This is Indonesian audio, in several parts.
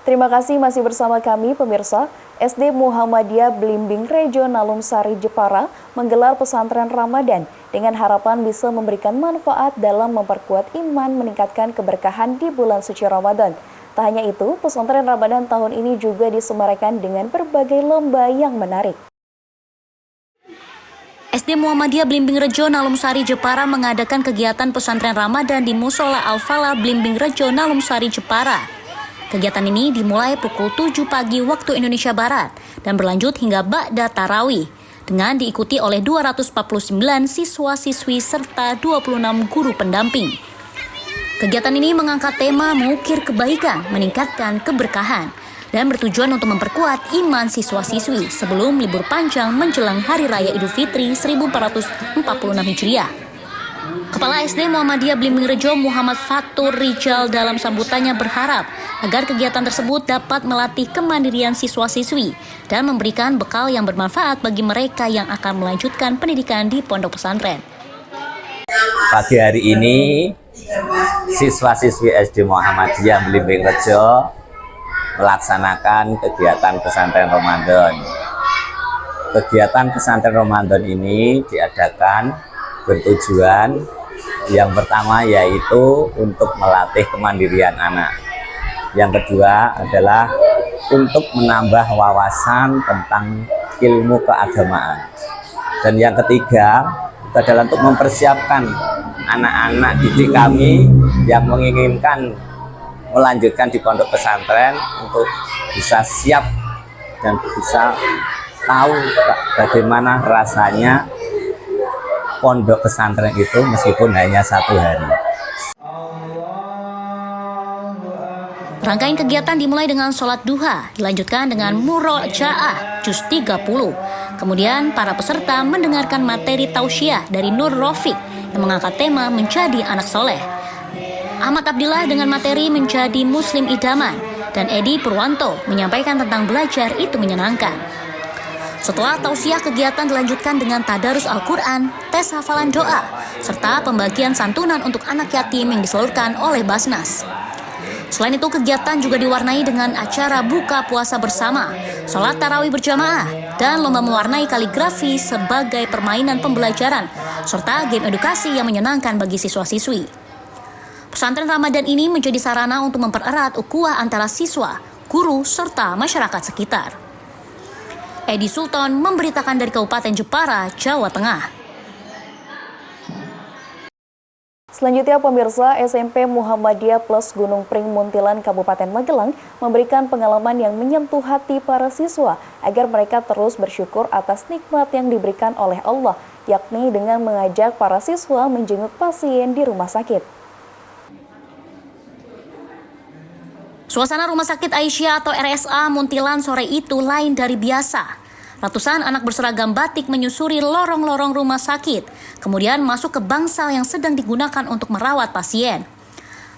Terima kasih masih bersama kami pemirsa. SD Muhammadiyah Blimbing Rejo Nalum Sari Jepara menggelar pesantren Ramadan dengan harapan bisa memberikan manfaat dalam memperkuat iman, meningkatkan keberkahan di bulan suci Ramadan. Tak hanya itu, pesantren Ramadan tahun ini juga disemarakan dengan berbagai lomba yang menarik. SD Muhammadiyah Blimbing Rejo Nalum Sari Jepara mengadakan kegiatan pesantren Ramadan di Musola Al-Falah Blimbing Rejo Nalum Sari Jepara. Kegiatan ini dimulai pukul 7 pagi waktu Indonesia Barat dan berlanjut hingga ba'da tarawih dengan diikuti oleh 249 siswa-siswi serta 26 guru pendamping. Kegiatan ini mengangkat tema mengukir kebaikan, meningkatkan keberkahan dan bertujuan untuk memperkuat iman siswa-siswi sebelum libur panjang menjelang Hari Raya Idul Fitri 1446 Hijriah. Kepala SD Muhammadiyah Blimbing Rejo Muhammad Fatur Rijal dalam sambutannya berharap agar kegiatan tersebut dapat melatih kemandirian siswa-siswi dan memberikan bekal yang bermanfaat bagi mereka yang akan melanjutkan pendidikan di pondok pesantren. Pagi hari ini, siswa-siswi SD Muhammadiyah Blimbing Rejo melaksanakan kegiatan pesantren Ramadan. Kegiatan pesantren Ramadan ini diadakan bertujuan yang pertama yaitu untuk melatih kemandirian anak. Yang kedua adalah untuk menambah wawasan tentang ilmu keagamaan. Dan yang ketiga itu adalah untuk mempersiapkan anak-anak didik kami yang menginginkan melanjutkan di pondok pesantren untuk bisa siap dan bisa tahu bagaimana rasanya pondok pesantren itu meskipun hanya 1 hari. Rangkaian kegiatan dimulai dengan sholat duha, dilanjutkan dengan murojaah juz 30. Kemudian para peserta mendengarkan materi tausiah dari Nur Rafiq yang mengangkat tema menjadi anak soleh. Ahmad Abdillah dengan materi menjadi muslim idaman dan Edi Purwanto menyampaikan tentang belajar itu menyenangkan. Setelah tausiah, kegiatan dilanjutkan dengan tadarus Al-Quran, tes hafalan doa, serta pembagian santunan untuk anak yatim yang disalurkan oleh Basnas. Selain itu, kegiatan juga diwarnai dengan acara buka puasa bersama, sholat tarawih berjamaah, dan lomba mewarnai kaligrafi sebagai permainan pembelajaran, serta game edukasi yang menyenangkan bagi siswa-siswi. Pesantren Ramadan ini menjadi sarana untuk mempererat ukhuwah antara siswa, guru, serta masyarakat sekitar. Edi Sultan memberitakan dari Kabupaten Jepara, Jawa Tengah. Selanjutnya pemirsa, SMP Muhammadiyah Plus Gunung Pring Muntilan Kabupaten Magelang memberikan pengalaman yang menyentuh hati para siswa agar mereka terus bersyukur atas nikmat yang diberikan oleh Allah, yakni dengan mengajak para siswa menjenguk pasien di rumah sakit. Suasana Rumah Sakit Aisyah atau RSA Muntilan sore itu lain dari biasa. Ratusan anak berseragam batik menyusuri lorong-lorong rumah sakit, kemudian masuk ke bangsal yang sedang digunakan untuk merawat pasien.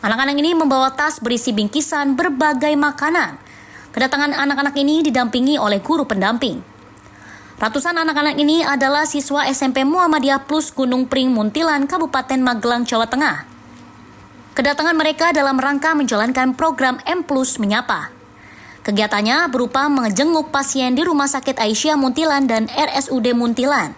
Anak-anak ini membawa tas berisi bingkisan berbagai makanan. Kedatangan anak-anak ini didampingi oleh guru pendamping. Ratusan anak-anak ini adalah siswa SMP Muhammadiyah Plus Gunung Pring Muntilan, Kabupaten Magelang, Jawa Tengah. Kedatangan mereka dalam rangka menjalankan program M+ Menyapa. Kegiatannya berupa menjenguk pasien di Rumah Sakit Aisyah Muntilan dan RSUD Muntilan.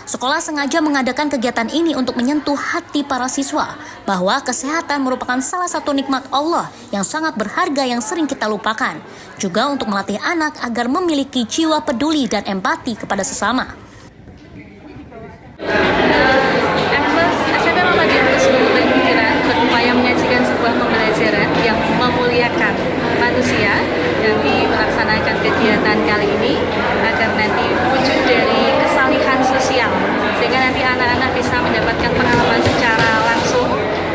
Sekolah sengaja mengadakan kegiatan ini untuk menyentuh hati para siswa bahwa kesehatan merupakan salah satu nikmat Allah yang sangat berharga yang sering kita lupakan. Juga untuk melatih anak agar memiliki jiwa peduli dan empati kepada sesama. Berupaya menyajikan sebuah pembelajaran yang memuliakan manusia dari melaksanakan kegiatan kali ini agar nanti wujud dari kesalihan sosial sehingga nanti anak-anak bisa mendapatkan pengalaman secara langsung,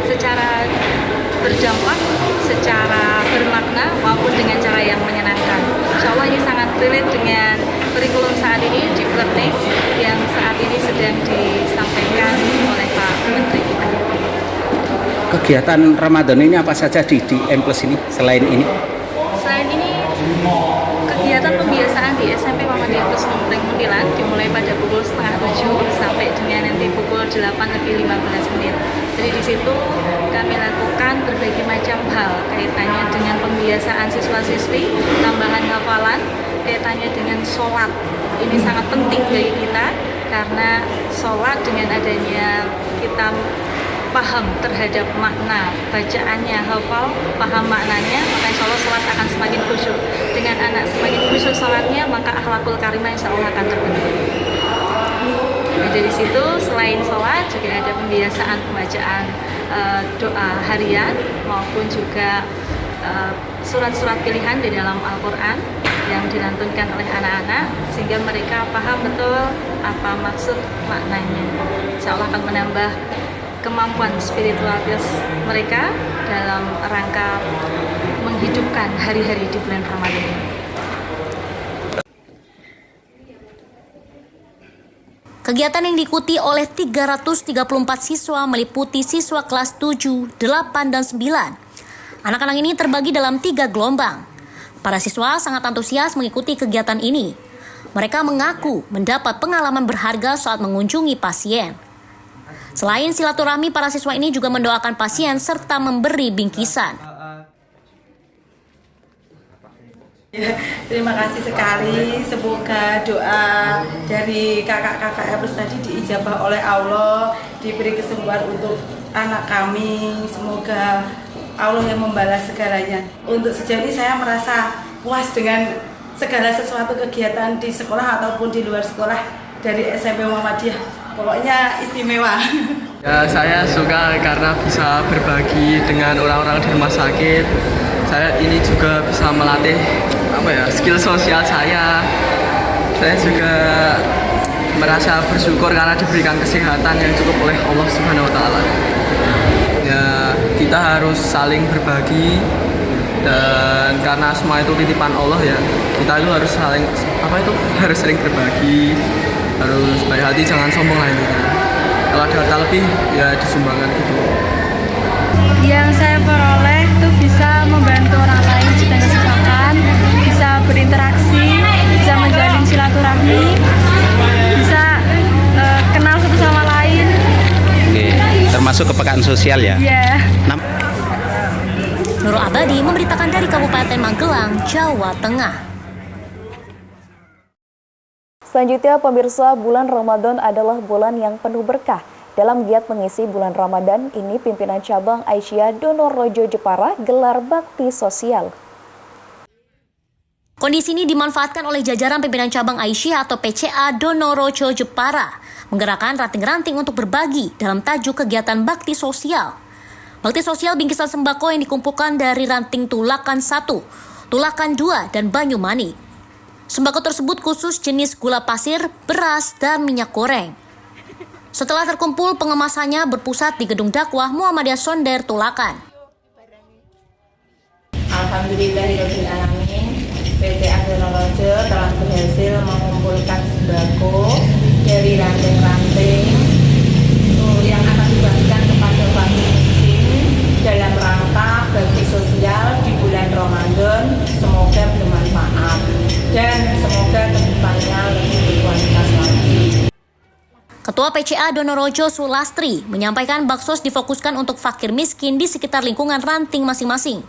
secara berdampak, secara bermakna maupun dengan cara yang menyenangkan. Insya Allah ini sangat relate dengan kurikulum saat ini di Pletnik yang saat ini sedang disampaikan oleh Pak Menteri kita. Kegiatan Ramadan ini apa saja di M+ ini selain ini? Selain ini Kegiatan pembiasaan di SMP Muhammadiyah Plus Nompleng Muntilan dimulai pada pukul 6:30 sampai dengan nanti pukul 8:15. Jadi di situ kami lakukan berbagai macam hal kaitannya dengan pembiasaan siswa-siswi, tambahan hafalan, kaitannya dengan sholat. Ini sangat penting bagi kita karena sholat dengan adanya kita paham terhadap makna bacaannya, hafal, paham maknanya, maka insya Allah sholat akan semakin khusyuk. Dengan anak semakin khusyuk sholatnya, maka akhlakul karimah insya Allah akan terbentuk. Nah, dari situ selain sholat juga ada pembiasaan pembacaan doa harian maupun juga surat-surat pilihan di dalam Al-Quran yang dilantunkan oleh anak-anak sehingga mereka paham betul apa maksud maknanya. Insya Allah akan menambah kemampuan spiritualitas mereka dalam rangka menghidupkan hari-hari di bulan Ramadan ini. Kegiatan yang diikuti oleh 334 siswa meliputi siswa kelas 7, 8, dan 9. Anak-anak ini terbagi dalam 3 gelombang. Para siswa sangat antusias mengikuti kegiatan ini. Mereka mengaku mendapat pengalaman berharga saat mengunjungi pasien. Selain silaturahmi, para siswa ini juga mendoakan pasien serta memberi bingkisan. Ya, terima kasih sekali. Semoga doa dari kakak-kakak Plus tadi diijabah oleh Allah, diberi kesembuhan untuk anak kami. Semoga Allah yang membalas segalanya. Untuk sejauh ini saya merasa puas dengan segala sesuatu kegiatan di sekolah ataupun di luar sekolah dari SMP Muhammadiyah. Pokoknya istimewa. Ya, saya suka karena bisa berbagi dengan orang-orang di rumah sakit. Saya ini juga bisa melatih skill sosial saya. Saya juga merasa bersyukur karena diberikan kesehatan yang cukup oleh Allah Subhanahu wa taala. Ya, kita harus saling berbagi dan karena semua itu titipan Allah ya. Kita itu harus harus sering berbagi. Harus baik hati, jangan sombong lah ini. Kalau ada harta lebih ya disumbangkan gitu. Yang saya peroleh itu bisa membantu orang lain sedang kesusahan, bisa berinteraksi, bisa menjalin silaturahmi, bisa kenal satu sama lain. Oke, termasuk kepekaan sosial ya? Iya. Nurul Abadi memberitakan dari Kabupaten Magelang, Jawa Tengah. Selanjutnya, pemirsa, bulan Ramadan adalah bulan yang penuh berkah. Dalam giat mengisi bulan Ramadan ini, pimpinan cabang Aisyah Donorojo Jepara gelar bakti sosial. Kondisi ini dimanfaatkan oleh jajaran pimpinan cabang Aisyah atau PCA Donorojo Jepara, menggerakkan ranting-ranting untuk berbagi dalam tajuk kegiatan bakti sosial. Bakti sosial bingkisan sembako yang dikumpulkan dari ranting Tulakan 1, Tulakan 2, dan Banyumani. Sembako tersebut khusus jenis gula pasir, beras, dan minyak goreng. Setelah terkumpul, pengemasannya berpusat di Gedung Dakwah Muhammadiyah Sonder Tulakan. Alhamdulillahirabbil alamin, PCA Donorojo telah berhasil mengumpulkan sembako dari ranting-ranting yang akan dibagikan kepada fakir miskin dalam rangka bakti sosial di bulan Ramadan. Semoga bermanfaat dan semoga kedepannya lebih berkualitas lagi. Ketua PCA Donorojo Sulastri menyampaikan baksos difokuskan untuk fakir miskin di sekitar lingkungan ranting masing-masing.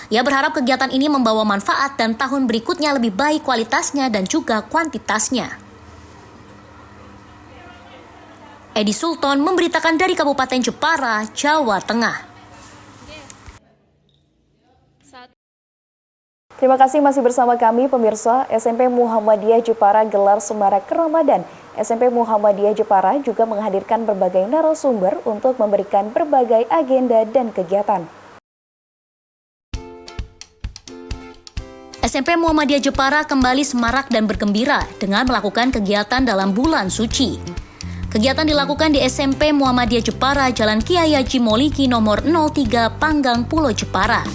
Ia berharap kegiatan ini membawa manfaat dan tahun berikutnya lebih baik kualitasnya dan juga kuantitasnya. Edi Sultan memberitakan dari Kabupaten Jepara, Jawa Tengah. Terima kasih masih bersama kami, pemirsa. SMP Muhammadiyah Jepara gelar Semarak Ramadan. SMP Muhammadiyah Jepara juga menghadirkan berbagai narasumber untuk memberikan berbagai agenda dan kegiatan. SMP Muhammadiyah Jepara kembali semarak dan bergembira dengan melakukan kegiatan dalam bulan suci. Kegiatan dilakukan di SMP Muhammadiyah Jepara, Jalan Kiai Haji Moliki nomor 03 Panggang Pulau Jepara.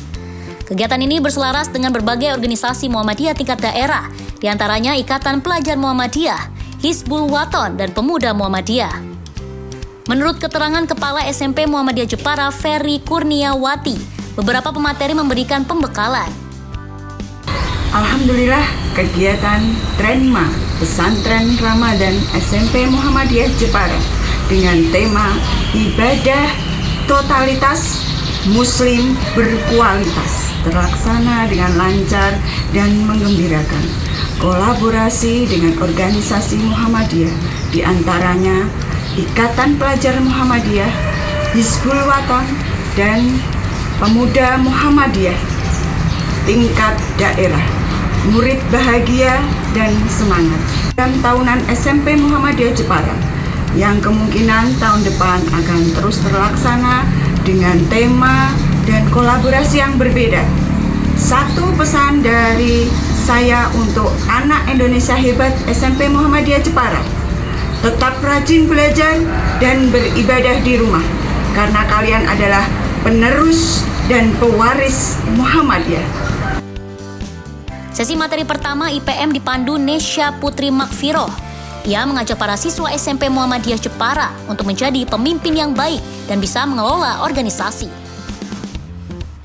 Kegiatan ini berselaras dengan berbagai organisasi Muhammadiyah tingkat daerah, diantaranya Ikatan Pelajar Muhammadiyah, Hizbul Waton, dan Pemuda Muhammadiyah. Menurut keterangan Kepala SMP Muhammadiyah Jepara, Ferry Kurniawati, beberapa pemateri memberikan pembekalan. Alhamdulillah, kegiatan Trenma Pesantren Ramadan SMP Muhammadiyah Jepara dengan tema ibadah totalitas Muslim berkualitas terlaksana dengan lancar dan menggembirakan. Kolaborasi dengan organisasi Muhammadiyah, diantaranya Ikatan Pelajar Muhammadiyah, Hizbul Wathan, dan Pemuda Muhammadiyah tingkat daerah. Murid bahagia dan semangat. Dalam tahunan SMP Muhammadiyah Jepara yang kemungkinan tahun depan akan terus terlaksana dengan tema dan kolaborasi yang berbeda. Satu pesan dari saya untuk anak Indonesia hebat SMP Muhammadiyah Jepara: tetap rajin belajar dan beribadah di rumah, karena kalian adalah penerus dan pewaris Muhammadiyah. Sesi materi pertama IPM dipandu Nesya Putri Makfiroh. Ia mengajak para siswa SMP Muhammadiyah Jepara untuk menjadi pemimpin yang baik dan bisa mengelola organisasi.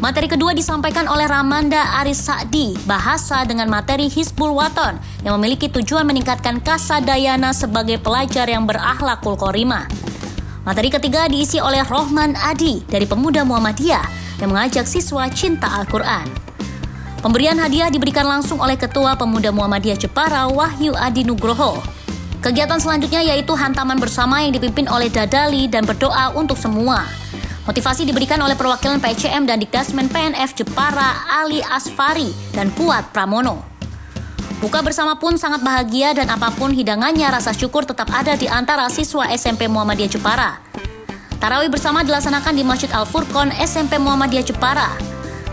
Materi kedua disampaikan oleh Ramanda Aris Sa'di, bahasa dengan materi Hizbul Wathan yang memiliki tujuan meningkatkan kasadayana sebagai pelajar yang berakhlakul karimah. Materi ketiga diisi oleh Rohman Adi dari Pemuda Muhammadiyah yang mengajak siswa cinta Al-Quran. Pemberian hadiah diberikan langsung oleh Ketua Pemuda Muhammadiyah Jepara Wahyu Adi Nugroho. Kegiatan selanjutnya yaitu hantaman bersama yang dipimpin oleh Dadali dan berdoa untuk semua. Motivasi diberikan oleh perwakilan PCM dan Dikdasmen PNF Jepara Ali Asfari dan Kuat Pramono. Buka bersama pun sangat bahagia dan apapun hidangannya rasa syukur tetap ada di antara siswa SMP Muhammadiyah Jepara. Tarawih bersama dilaksanakan di Masjid Al-Furqon SMP Muhammadiyah Jepara.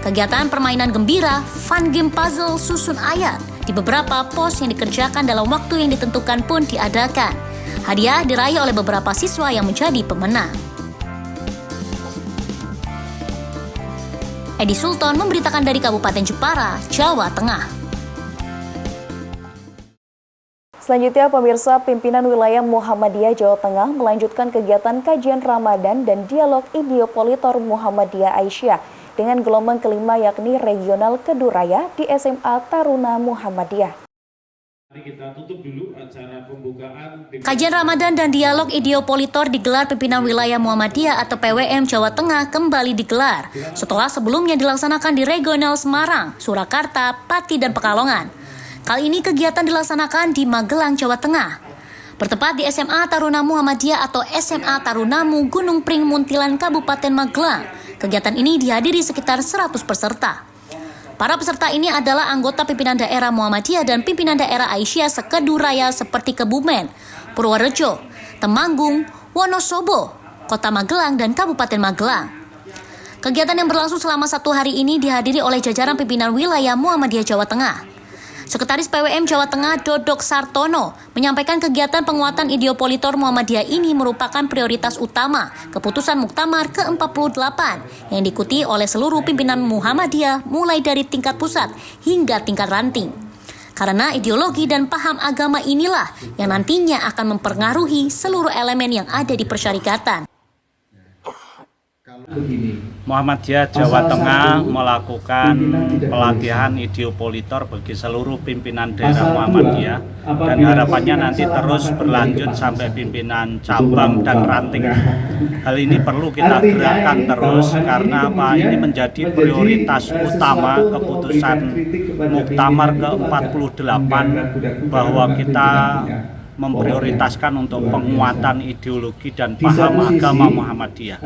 Kegiatan permainan gembira, fun game puzzle susun ayat di beberapa pos yang dikerjakan dalam waktu yang ditentukan pun diadakan. Hadiah diraih oleh beberapa siswa yang menjadi pemenang. Edi Sultan memberitakan dari Kabupaten Jepara, Jawa Tengah. Selanjutnya, pemirsa, pimpinan wilayah Muhammadiyah Jawa Tengah melanjutkan kegiatan kajian Ramadan dan dialog Ideopolitor Muhammadiyah Aisyah dengan gelombang kelima yakni Regional Keduraya di SMA Taruna Muhammadiyah. Kajian Ramadan dan dialog Ideopolitor digelar pimpinan wilayah Muhammadiyah atau PWM Jawa Tengah kembali digelar setelah sebelumnya dilaksanakan di Regional Semarang, Surakarta, Pati, dan Pekalongan. Kali ini kegiatan dilaksanakan di Magelang, Jawa Tengah. Bertempat di SMA Taruna Muhammadiyah atau SMA Tarunamu Gunung Pring Muntilan Kabupaten Magelang. Kegiatan ini dihadiri sekitar 100 peserta. Para peserta ini adalah anggota pimpinan daerah Muhammadiyah dan pimpinan daerah Aisyah sekeduraya seperti Kebumen, Purworejo, Temanggung, Wonosobo, Kota Magelang, dan Kabupaten Magelang. Kegiatan yang berlangsung selama 1 hari ini dihadiri oleh jajaran pimpinan wilayah Muhammadiyah Jawa Tengah. Sekretaris PWM Jawa Tengah Dodok Sartono menyampaikan kegiatan penguatan Ideopolitor Muhammadiyah ini merupakan prioritas utama keputusan Muktamar ke-48 yang diikuti oleh seluruh pimpinan Muhammadiyah mulai dari tingkat pusat hingga tingkat ranting. Karena ideologi dan paham agama inilah yang nantinya akan mempengaruhi seluruh elemen yang ada di persyarikatan. Muhammadiyah Jawa Tengah melakukan pelatihan Ideopolitor bagi seluruh pimpinan daerah Muhammadiyah dan harapannya nanti terus berlanjut sampai pimpinan cabang dan ranting. Hal ini perlu kita gerakkan terus karena apa? Ini menjadi prioritas utama keputusan Muktamar ke-48 bahwa kita memprioritaskan untuk penguatan ideologi dan paham agama Muhammadiyah.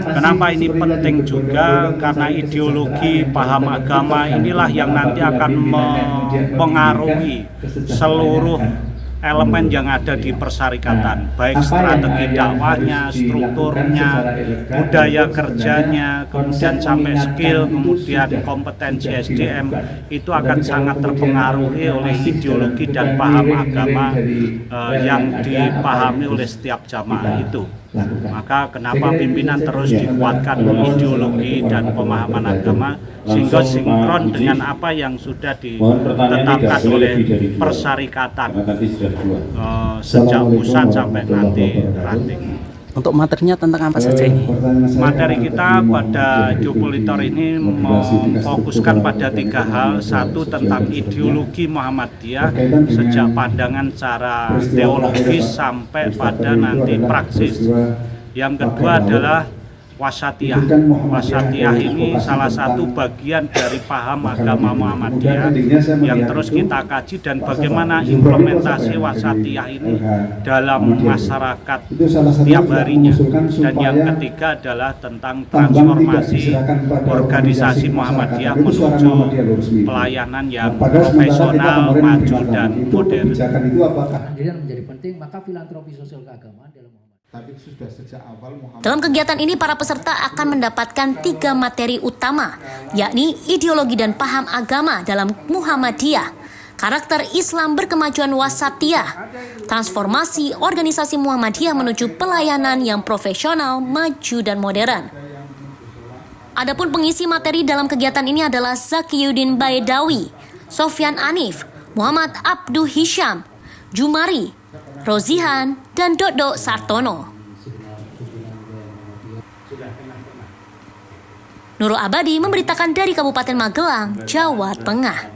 Kenapa ini penting juga? Karena ideologi paham agama inilah yang nanti akan mempengaruhi seluruh elemen yang ada di persyarikatan, baik strategi dakwahnya, strukturnya, budaya kerjanya, kemudian sampai skill, kemudian kompetensi SDM, itu akan sangat terpengaruhi oleh ideologi dan paham agama yang dipahami oleh setiap jamaah itu. Maka kenapa pimpinan terus dikuatkan ideologi dan pemahaman agama sehingga sinkron dengan apa yang sudah ditetapkan oleh persyarikatan sejak pusat sampai nanti ranting. Untuk materinya tentang apa saja ini? Materi kita pada Ideopolitor ini memfokuskan pada 3 hal. Satu, tentang ideologi Muhammadiyah sejak pandangan cara teologis sampai pada nanti praksis. Yang kedua adalah wasatiyah. Wasatiyah ini salah satu bagian dari paham agama Muhammadiyah yang terus kita kaji dan bagaimana implementasi wasatiyah ini dalam masyarakat setiap harinya. Dan yang ketiga adalah tentang transformasi organisasi Muhammadiyah menuju pelayanan yang profesional, maju dan modern. Menjadi penting, maka filantropi sosial keagamaan dalam Dalam kegiatan ini, para peserta akan mendapatkan 3 materi utama, yakni ideologi dan paham agama dalam Muhammadiyah, karakter Islam berkemajuan wasatiyah, transformasi organisasi Muhammadiyah menuju pelayanan yang profesional, maju dan modern. Adapun pengisi materi dalam kegiatan ini adalah Zakiyuddin Baidawi, Sofyan Anif, Muhammad Abdu Hisham, Jumari, Rozihan, dan Dodo Sartono. Nurul Abadi memberitakan dari Kabupaten Magelang, Jawa Tengah.